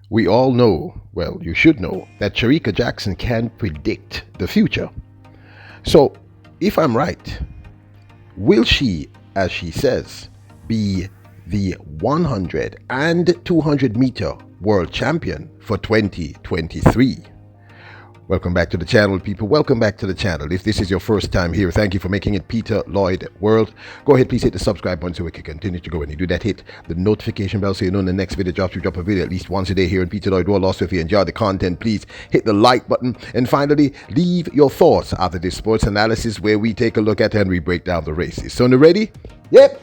We all know, well, you should know, that Shericka Jackson can predict the future. So, if I'm right, will she, as she says, be the 100 and 200 meter world champion for 2023? Welcome back to the channel, people. Welcome back to the channel. If this is your first time here, thank you for making it Peter Lloyd World. Go ahead, please hit the subscribe button so we can continue to go. When you do that, hit the notification bell so you know when the next video drops. We drop a video at least once a day here in Peter Lloyd World. Also, if you enjoy the content, please hit the like button. And finally, leave your thoughts after this sports analysis where we take a look at and we break down the races. So, ready? Yep,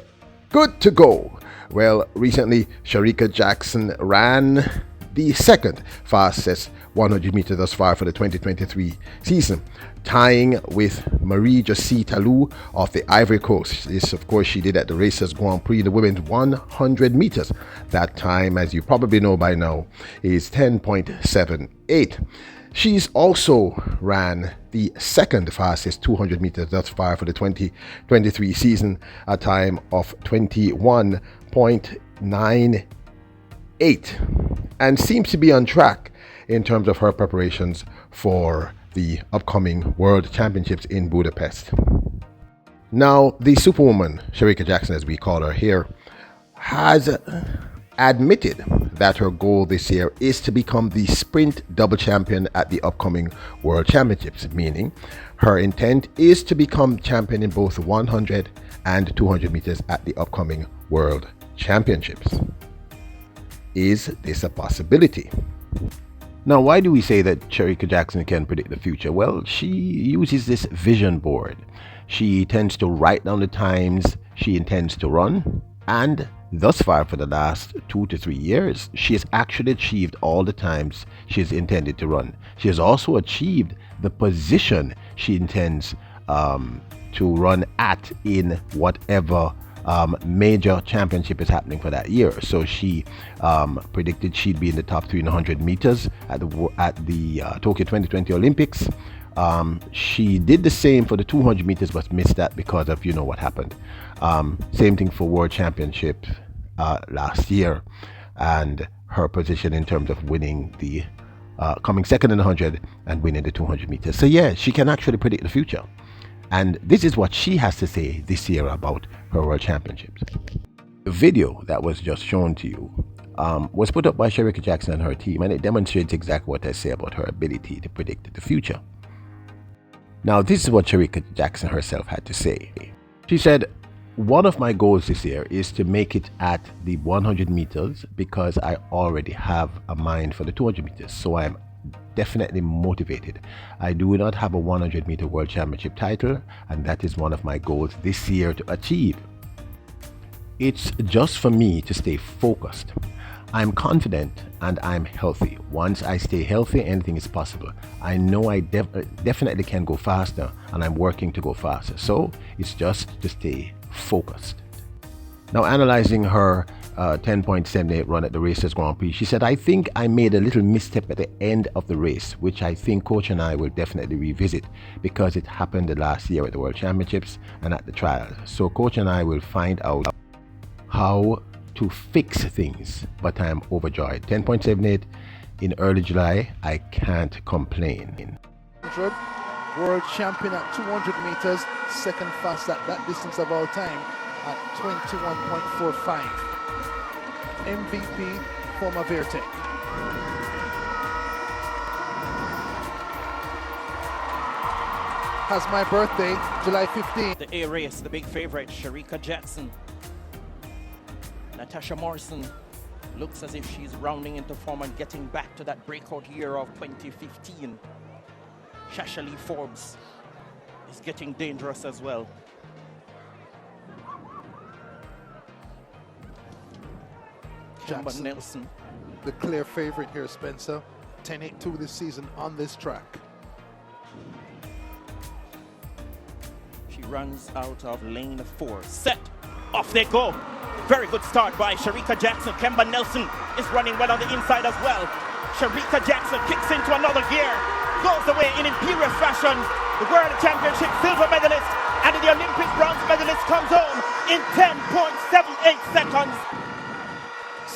good to go. Well, recently, Shericka Jackson ran the second fastest 100 meters thus far for the 2023 season, tying with Marie-Josée Talou of the Ivory Coast. This, of course, she did at the Racers Grand Prix, the women's 100 meters. That time, as you probably know by now, is 10.78. She's also ran the second fastest 200 meters thus far for the 2023 season, a time of 21.98, and seems to be on track in terms of her preparations for the upcoming World Championships in Budapest. Now, the Superwoman, Shericka Jackson as we call her here, has admitted that her goal this year is to become the sprint double champion at the upcoming World Championships, meaning her intent is to become champion in both 100 and 200 meters at the upcoming World Championships. Is this a possibility? Now, why do we say that Shericka Jackson can predict the future? Well, she uses this vision board. She tends to write down the times she intends to run, and thus far for the last 2 to 3 years, she has actually achieved all the times she has intended to run. She has also achieved the position she intends to run at in whatever major championship is happening for that year. So she predicted she'd be in the top 3 in 100 meters at the Tokyo 2020 Olympics. She did the same for the 200 meters but missed that because of what happened. Same thing for World Championship last year, and her position in terms of winning the coming second in 100 and winning the 200 meters. So yeah, she can actually predict the future. And this is what she has to say this year about her World Championships. The video that was just shown to you was put up by Shericka Jackson and her team, and it demonstrates exactly what I say about her ability to predict the future. Now, this is what Shericka Jackson herself had to say. She said, "One of my goals this year is to make it at the 100 meters because I already have a mind for the 200 meters, so I'm definitely motivated. I do not have a 100 meter world championship title, and that is one of my goals this year to achieve. It's just for me to stay focused. I'm confident and I'm healthy. Once I stay healthy, anything is possible. I know I definitely can go faster, and I'm working to go faster. So it's just to stay focused." Now, analyzing her 10.78 run at the Racers Grand Prix, she said, "I think I made a little misstep at the end of the race, which I think coach and I will definitely revisit because it happened the last year at the World Championships and at the trials. So coach and I will find out how to fix things, but I'm overjoyed. 10.78 in early July, I can't complain." World champion at 200 meters, second fast at that distance of all time at 21.45. MVP, former Vertec. Has my birthday, July 15th. The A race, the big favorite, Shericka Jackson. Natasha Morrison looks as if she's rounding into form and getting back to that breakout year of 2015. Shasha Lee Forbes is getting dangerous as well. Jackson, Nelson, the clear favorite here, Spencer. 10.82 this season on this track. she runs out of lane 4. Set, off they go. Very good start by Shericka Jackson. Kemba Nelson is running well on the inside as well. Shericka Jackson kicks into another gear, goes away in imperious fashion. The World Championship silver medalist and the Olympic bronze medalist comes home in 10.78 seconds.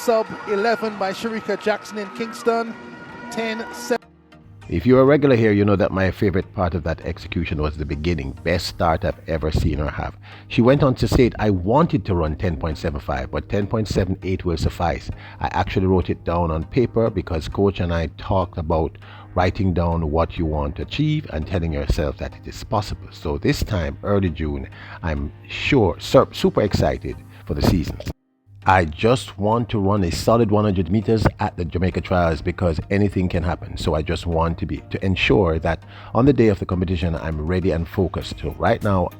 sub 11 by Shericka Jackson in Kingston. 10-7. If you're a regular here, you know that my favorite part of that execution was the beginning. Best start I've ever seen her have. She went on to state, I wanted to run 10.75, but 10.78 will suffice. I actually wrote it down on paper because coach and I talked about writing down what you want to achieve and telling yourself that it is possible. So this time, early June, I'm sure, super excited for the season. I just want to run a solid 100 meters at the Jamaica Trials because anything can happen. So I just want to ensure that on the day of the competition, I'm ready and focused. So right now,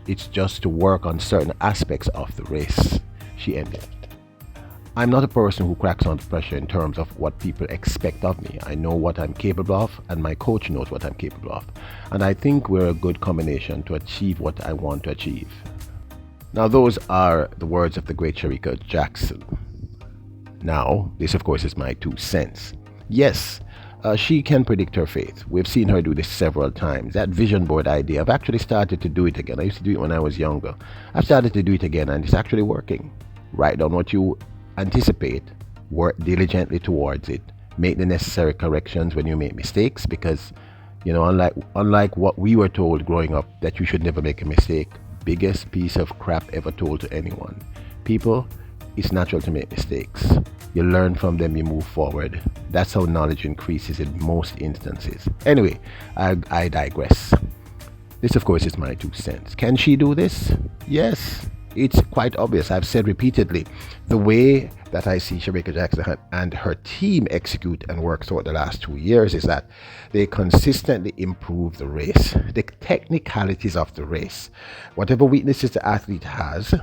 it's just to work on certain aspects of the race. She ended. I'm not a person who cracks under pressure in terms of what people expect of me. I know what I'm capable of, and my coach knows what I'm capable of. And I think we're a good combination to achieve what I want to achieve. Now, those are the words of the great Shericka Jackson. Now, this of course is my 2 cents. Yes, she can predict her fate. We've seen her do this several times. That vision board idea, I've actually started to do it again. I used to do it when I was younger. I've started to do it again, and it's actually working. Write down what you anticipate, work diligently towards it, make the necessary corrections when you make mistakes, because, you know, unlike what we were told growing up, that you should never make a mistake. Biggest piece of crap ever told to anyone. People, it's natural to make mistakes. You learn from them, you move forward. That's how knowledge increases in most instances. Anyway, I digress. This of course is my 2 cents. Can she do this? Yes, it's quite obvious. I've said repeatedly, the way that I see Shericka Jackson and her team execute and work throughout the last 2 years is that they consistently improve the race, the technicalities of the race. Whatever weaknesses the athlete has.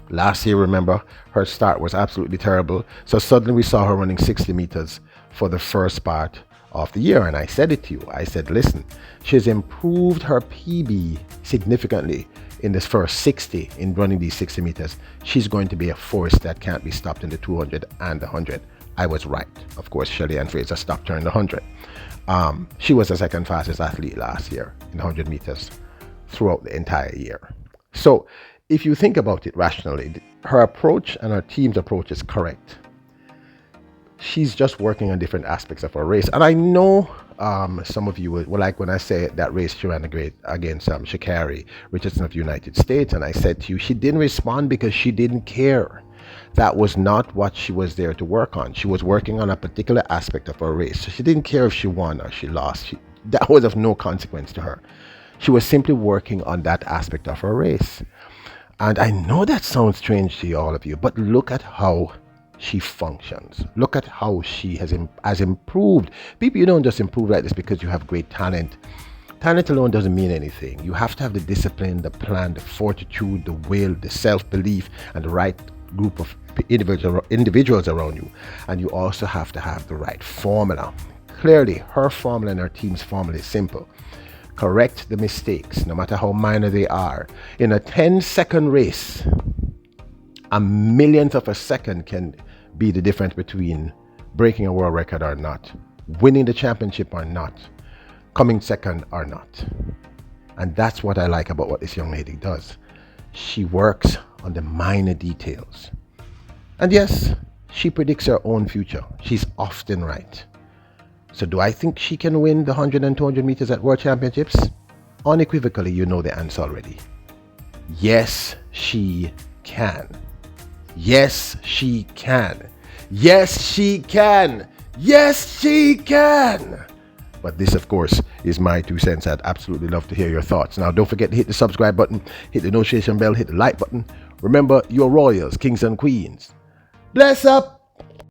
Last year, remember, her start was absolutely terrible. So suddenly we saw her running 60 meters for the first part of the year. And I said it to you. I said, listen, she's improved her PB significantly in this first 60 in running these 60 meters. She's going to be a force that can't be stopped in the 200 and the 100. I was right. Of course, Shelley Ann Fraser stopped her in the 100. She was the second fastest athlete last year in 100 meters throughout the entire year. So if you think about it rationally, her approach and her team's approach is correct. She's just working on different aspects of her race. And I know some of you will like when I say that race she ran against Sha'Carri Richardson of the United States. And I said to you, she didn't respond because she didn't care. That was not what she was there to work on. She was working on a particular aspect of her race. So she didn't care if she won or she lost. That was of no consequence to her. She was simply working on that aspect of her race. And I know that sounds strange to all of you, but look at how she functions. Look at how she has improved. People, you don't just improve like this because you have great talent. Talent alone doesn't mean anything. You have to have the discipline, the plan, the fortitude, the will, the self-belief, and the right group of individuals around you. And you also have to have the right formula. Clearly, her formula and her team's formula is simple. Correct the mistakes, no matter how minor they are. In a 10-second race, a millionth of a second can be the difference between breaking a world record or not, winning the championship or not, coming second or not. And that's what I like about what this young lady does. She works on the minor details. And yes, she predicts her own future. She's often right. So do I think she can win the 100 and 200 meters at World Championships? Unequivocally, you know the answer already. Yes, she can. Yes, she can. Yes, she can. Yes, she can. But this, of course, is my 2 cents. I'd absolutely love to hear your thoughts. Now, don't forget to hit the subscribe button, hit the notification bell, hit the like button. Remember, you're royals, kings and queens. Bless up.